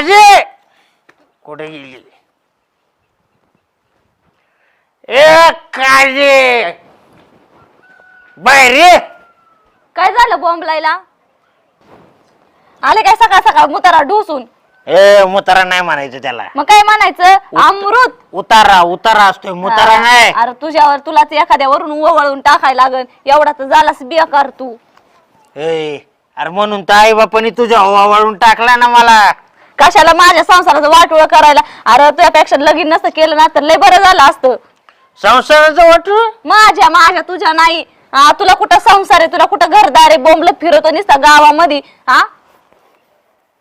काजे कुठे गेली? ए काजे बाहेर ये. काय झालं बॉम्बलायला आले काय सकाळ सकाळ मुतारा ढोसून? ए मुतारा नाही म्हणायचं त्याला. मग काय म्हणायचं? अमृत. उतारा उतारा असतोय मुतारा नाही. अरे तुझ्यावर तुलाच एखाद्यावरून ओवळून टाकायला लागल एवढा तर झालास बेकार तू. ए अरे म्हणून तर आई बापानी तुझ्या हवा वाळून टाकला ना मला. कशाला माझ्या संसाराचं वाटोळ करायला? अरे तुझ्यापेक्षा लगीन नसतं केलं ना तर लय बरं झालं असतं. संसाराचं वाटू माझ्या तुझ्या नाही. तुला कुठं संसार आहे? तुला कुठं घरदार आहे? बोंबलत फिरतो नुसता गावामध्ये.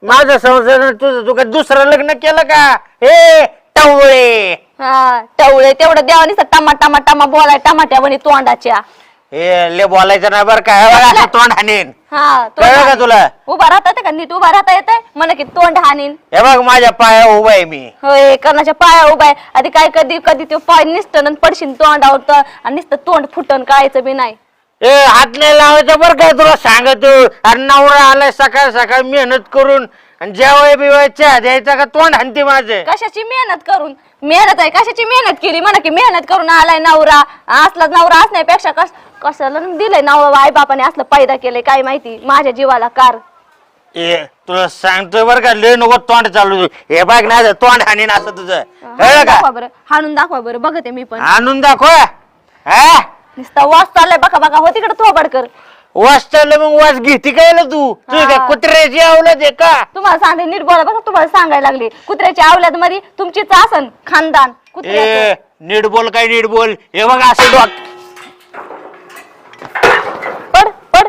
माझं संसार तुझं तू काय दुसरं लग्न केलं का? हे टवळे टवळे तेवढं देवा नुसतं टमा टमा टमा बोलाय टमाट्या म्हणे तोंडाच्या. हे ले बोलायचं नाही बरं काय तोंड हाणीन. कळलं का तुला? उभा राहता का नीट उभा राहता येते म्हणे की तोंड हाणीन. हे बघ माझ्या पाया उभा आहे मी. होय कर्णाच्या पाया उभा आहे. आधी काय कधी कधी तो पाय निसटन पडशीन तोंडावर आणि नुसतं तोंड फुटन कायचं बी नाही. ए हात नाही लावायचं बरं काय तुला सांगतो. अरे नवरा आलाय सकाळ सकाळ मेहनत करून आणि जेवाय बिवाय चहा द्यायचा का तोंड हाणते माझे. कशाची मेहनत करून? मेहनत आहे कशाची मेहनत केली म्हणा की मेहनत करून आलाय नवरा. असला नवरा असण्यापेक्षा कशाला दिलंय नवरा आई बापाने असलं पैदा केलंय काय माहिती माझ्या जीवाला कार. ए तुला सांगतोय बरं का लय नको तोंड चालू. हे बघ ना तोंड हाणीन असं तुझं. कळलं का? बरं हाणून दाखवा बरं बघते मी पण. आणून दाखव. हा नुसता वास चाललाय बघा बघा हो तिकडे थोबडकर. वास चाललं मग वास घेती काय तू? तुझी काय कुत्र्याची आवलत आहे का? तुम्हाला सांगते नीट बोला बघा तुम्हाला सांगायला लागले. कुत्र्याच्या आवल्यात मध्ये तुमचीच आसन खानदान ए नीट बोल काय नीट बोल. हे बघ असं पड पड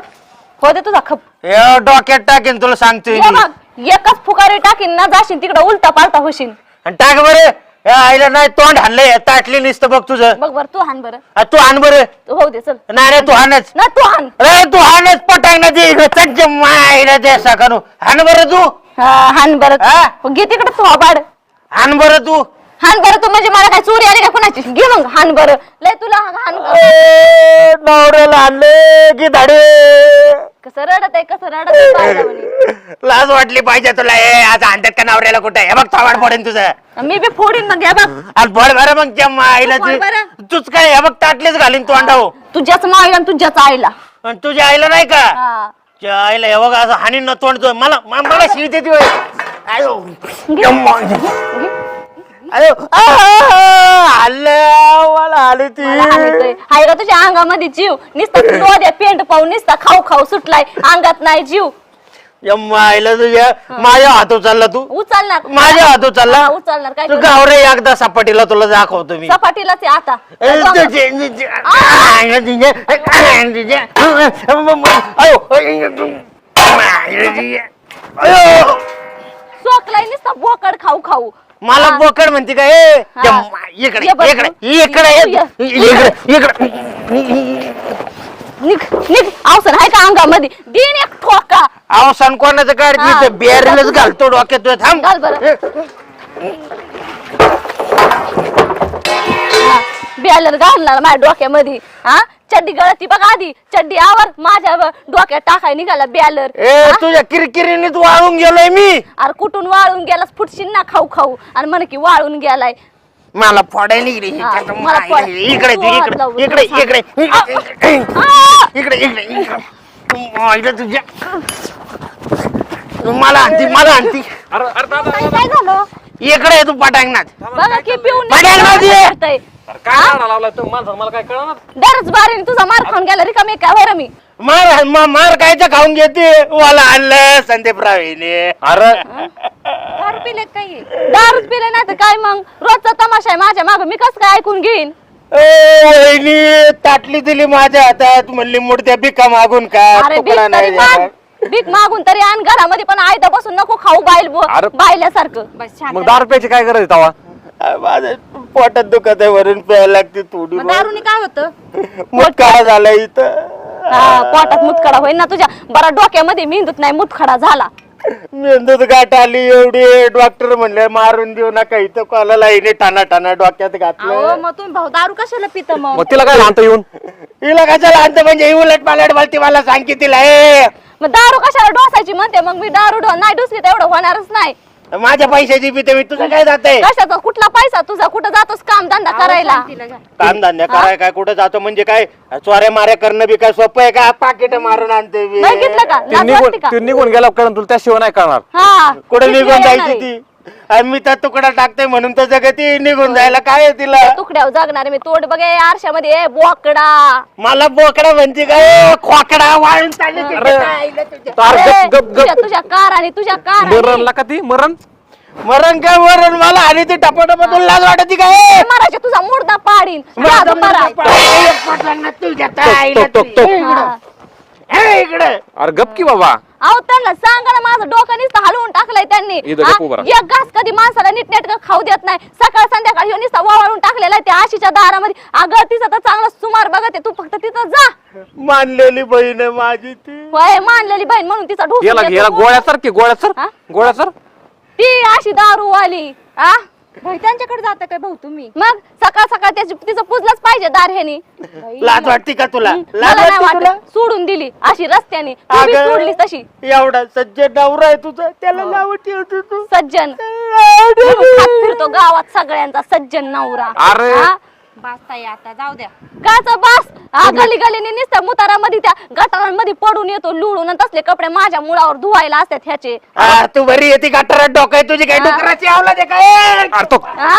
हो दे तुझा खप. हे डोक्यात टाकेन तुला सांगतोय हे बघ एकच फुकारे टाकीन ना जाशील तिकडे उलटा पालटा होशील. आणि टाक बरं. आईला नाही तोंड हाणलंय ताटली नुसतं बघ तुझं. बघ बरं तू हान बरं. तू हाण बरं. हो दे चल. नाही रे तू हाणच. ना तू हान. अरे तू हाणच पटांगणा दे मायला दे सकाळू. हाण बरं तू. हान बरं घे तिकडे तू बाड. हाण बरं तू. हान बरं तू म्हणजे मला काय चोरी आली का कुणाची? घे मग हान बरं लय तुला हान. नवऱ्याला आणले की धाडे. कसं रडत आहे कसं रडत आहे पाहिलं म्हणे. लाज वाटली पाहिजे तुला. आज आणतात का नवऱ्याला कुठे? हे बघ थवाड पडेन तुझं. मी बी फोडीन मग घ्या बघ. आणि बळ बरं मग जम्मा आईला तू फोड बरं. तूच काय हे बघ ताटलेच घालीन तोंडाव. तुझ्याच माईला आणि तुझ्याच आईला. आणि तुझ्या आईला नाही का? हा. तुझ्या आईला हे बघ असं हानी न तोंड मला शिळ देते. अयो अयो मला आली ती. हाय का तुझ्या अंगामध्ये जीव? नुसतं लोद्या पेंट पाहून नुसता खाऊ खाऊ सुटलाय अंगात नाही जीव. आईला तुझ्या माझ्या हातो चालला तू. उचलणार माझ्या हातो चालला. उचलणार काय तू गावरे एकदा सपाटीला तुला दाखवतो मी. सपाटीलाच आहे आता. सोकलाय नुसता बोकड खाऊ खाऊ. मला बोकड म्हणते का? इकडे इकडे इकडे इकडे निघ निघ अवसन आहे का अंगामध्ये? दिन एक ठोका. अवसान कोणाचं काढ बेरलच घालतो डोक्यात. थांब घाल बरं. बॅलर घालणार माझ्या डोक्यामध्ये. चड्डी गळती बघ आधी. चड्डी आवर माझ्या डोक्यात टाकाय निघाला बॅलर. तुझ्या किरकिरीने वाळून गेलोय मी. अरे कुठून वाळून गेलास? फुटशील ना खाऊ खाऊ आणि म्हण की वाळून गेलाय. मला फोडायला इकडे इकडे इकडे इकडे इकडे इकडे तुझ्या मला आणती मला आणती. काय झालं? इकडे तू पटांगणात बघा की पिऊन मला काय कळणार? दरच बारीने तुझा मार खाऊन गेला रिकामी काय बरं मी. मार कायचा खाऊन घेते. मला आणलं संदीपरावीने. अरे दारू पिले काही? दारूच पिले नाही तर काय मग? रोजचा तमाशा आहे माझ्या माग. मी कस काय ऐकून घेईन? वहिनी ताटली दिली माझ्या हातात. म्हणली मूर्त्या भिका मागून का? अरे भीक मागून तरी आण घरामध्ये पण आयदा बसून नको खाऊ बायल्यासारखं. मग 10 रुपयाची काय गरज तवा? माझ्या पोटात दुखत आहे वरून प्यायला लागते थोडी. दारूने काय होतं? मुतखडा झाला इथं. पोटात मुतखडा होईल ना तुझ्या. बरा डोक्यामध्ये मेंदूत नाही मुतखडा झाला. मेंदूत गाठ आली एवढी. डॉक्टर म्हणले मारून देऊ नका. इथं कॉलाला हिने टाना टाना डोक्यात घातलं. मग तुम्ही भाऊ दारू कशाला पिता मग? मग तिला काय आणतो येऊन? हिला कशाला आणतं म्हणजे ही उलट पालट बोलती. मला सांग की तिला. मग दारू कशाला डोसायची म्हणते? मग मी दारू नाही डोसली तर एवढं होणारच नाही. माझ्या पैशाची पिते मी तुझं काय जात आहे कशाचा कुठला पैसा तुझा कुठं जातोस काम धंदा करायला काम धंदा कराय काय कुठं जातो म्हणजे काय चोऱ्या माऱ्या करणं बी काय सोपं आहे का पाकिट मारून आणते मी. बघितलं का ती लाज वाटते निघून का ती निघून गेला कळण तुला त्याशिवाय नाही करणार. हा कुठे किती निघून वेळ जायची येणार ती आणि मी त्या तुकडा टाकते म्हणून तर जगती निघून जायला काय आहे तिला आहे? तुकड्यावर जगणार मी तोड बघे आरशामध्ये ए, बोकडा मला बोकडा म्हणते काय खोकडा वाळून चालले ते अरे. काय आईला तुझ्या. तार ए, गप गप तुझ्या गप तुझ्या कार आणि तुझ्या कार मरणला का ती मरण मरण काय मरण मला आणि ती टपाटपातून लाज वाटती काय मारायचे तुझा मुर्दा पाडीन जा गं मरा. टोक, टोक, टोक. हा. इकडे अरे गप की बाबा. अहो त्यांना सांगा ना माझं डोकं नुसतं हलवून टाकलंय त्यांनी इथं हा? गप्प उभा राहा. एक घास कधी माणसाला नीटनेटकं खाऊ देत नाही सकाळ संध्याकाळ ह्यो नुसता वळवून टाकलेला आहे त्या आशीच्या दारामध्ये अगं तिचं तर चांगला सुमार बघत आहे तू फक्त तिथं जा मानलेली बहीण आहे माझी ती वय मानलेली बहीण म्हणून तिचा ढोस याला याला गोळ्यासर की गोळ्यासर हा? गोळ्यासर ती अशी दारू आली आ भाई त्यांच्याकडे जाता काय भाऊ तुम्ही मग सकाळ सकाळ तिचं पुजलंच पाहिजे दार ह्यानी लाज वाटती का तुला लाज मला नाही वाटती तुला वाटत सोडून दिली अशी रस्त्याने तू बी अगं, सोडलीस तशी एवढा सज्जन नवरा आहे तुझा त्याला नाव ठेवतो तू सज्जन म्हणून खात फिरतो गावात सगळ्यांचा सज्जन नवरा अरे. हा? बासताई आता जाऊ द्या काचा बास गली गलीने नुसत्या मुतारामध्ये त्या गटारांमध्ये पडून येतो लुळून आणि तसले कपडे माझ्या मुळावर धुवायला असतात ह्याचे हा, तू बरी येते गटारात डोकं आहे तुझी काय हा. डुकराची आवला ते काय अरे तो हा?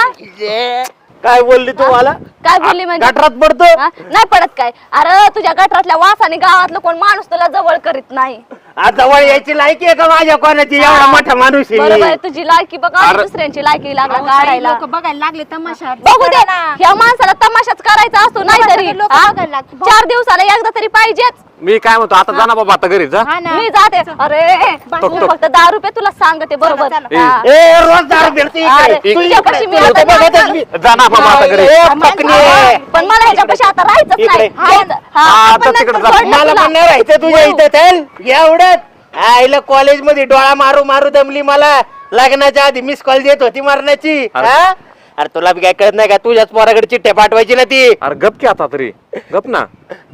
काय बोलली तू मला काय बोलली म्हणजे गटारात पडतो हा? नाही पडत काय अरे तुझ्या गटारातल्या वासाने गावातलं कोण माणूस तुला जवळ करीत नाही आज जवळ यायची लायकी आहे का माझ्या कोणाची एवढा मोठा माणूस आहे बरोबर मी. आहे, तुझी लायकी बघा आणि दुसऱ्यांची लायकी लागला काढायला लोक बघायला लागले तमाशा बघू दे ह्या माणसाला तमाशाच करायचा असतो नाही तरी सगळे लोकं हा? बघायला लागतात. 4 दिवसाला एकदा तरी पाहिजेच मी काय म्हणतो आता जा ना बाबा आता घरी जा. हा ना मी जाते अरे तू टोक. फक्त 10 रुपये तुला सांगते बरोबर चला, हा. ए रोज दारू फिरते अरे, इकडे. तुझ्यापाशी मी तुला आता तर बघतच नाही मी. जा ना बाबा आता घरी. ए, पकणे. पण मला ह्याच्यापाशी आता राहायचंच नाही इकडे. हा, हा, आपण तर तिकडे नंतर जा. सोडलं मला तुला. पण नाही राहायचं तुझ्या इथं चल एवढंच आईला कॉलेज मध्ये डोळा मारू मारू दमली मला लग्नाच्या आधी मिस कॉल देत होती मारण्याची अरे. हा? अरे तुला बी काय कळत नाही का तुझ्याच पोराकडे चिठ्ठ्या पाठवायची ना ती अरे गप की आता तरी गप ना.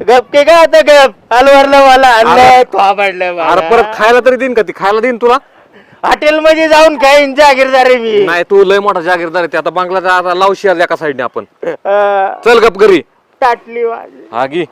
गप के का आता गप अलवरलं मला अरे. आणलं थोबाडलं अरे परत खायला तरी देईन का ती खायला देईन तुला. हॉटेल मध्ये जाऊन खाईन जागीरदार आहे मी नाही तू लय मोठा जागीरदार आहे ते आता बंगल्याचा आता लावशी एका साईडने आपण अं, चल गप घरी. ताटली वाजली हा गी